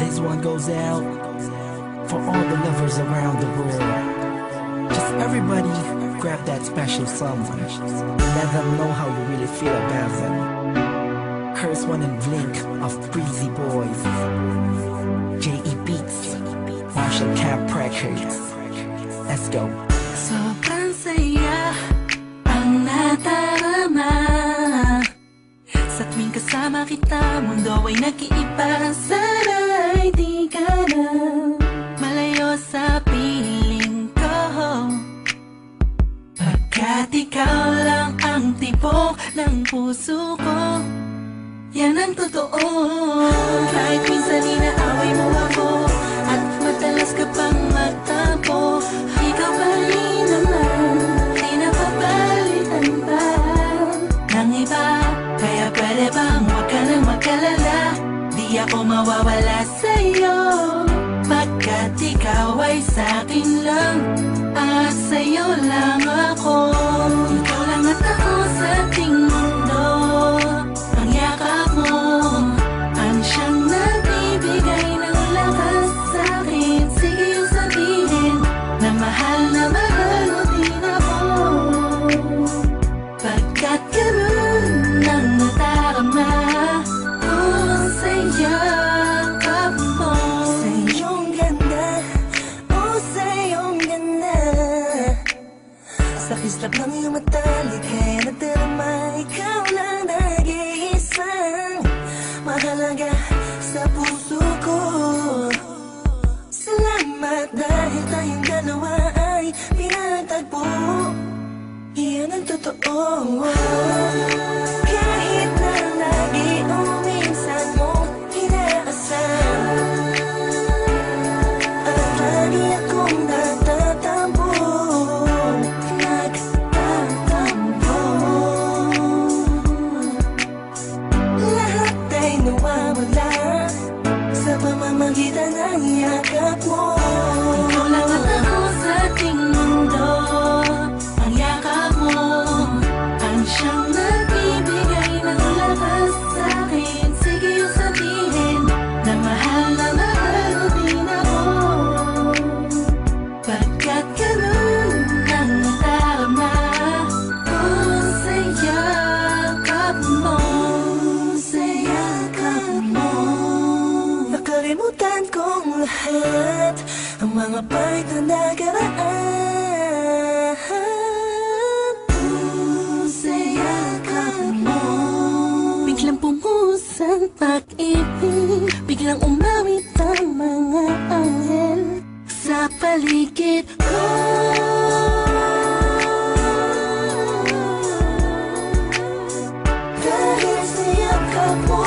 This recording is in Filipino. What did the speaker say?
This one goes out for all the lovers around the world. Just everybody grab that special someone. Let them know how you really feel about them. Here's one in Blink of Breezy Boys. J.E. Beats, Marshall Camp Records. Let's go. Sobrang saya ang nadarama sa tuwing kasama kita. Mundo ay nag-iiba. Sana'y di ka na malayo sa piling ko, pagkat ikaw lang ang tibok ng puso ko. Yan ang totoo. Kahit minsan inaaway mo ako at madalas ka pang magtampo, ikaw pa rin naman, di napapalitan pa ng iba. Kaya pwede bang huwag ka nang mag-alala, di ako mawawala sa'yo, pagkat ikaw ay sa'kin lang at sa'yo lang ako. Ikaw lang at ako sa ating mundo. Ang yakap mo ang siyang nagbibigay ng lakas sa'kin. Sige yung sabihin na mahal mo din ako, pagkat ganun ang nadarama ko sa yakap mo. Sa iyong ganda, oh sa iyong ganda, sa kislap ng iyong mata, likay nadarama. Ikaw lang nag-iisang mahalaga sa puso ko. Salamat dahil tayong dalawa ay pinatagpo. Iyan ang totoo. Kahit na lagi o minsan mong inaasam, at lagi akong nagtatampo. Lahat ay nawawala sa pamamagitan ng yakap mo. Ikaw lang at ako sa ating mundo. Ang yakap mo ang siyang nagbibigay ng lakas sa'kin. Sige yung sabihin na mahal mo din ako, pagkat ganun ang nadarama ko sa yakap mo. Sa yakap mo, nakalimutan kong lahat ang mga pahit na nakaraan. Sa yakap mo, biglang pumuhos ang pag-ibig, biglang umawit ang mga anghel sa paligid ko. Dahil sa yakap mo,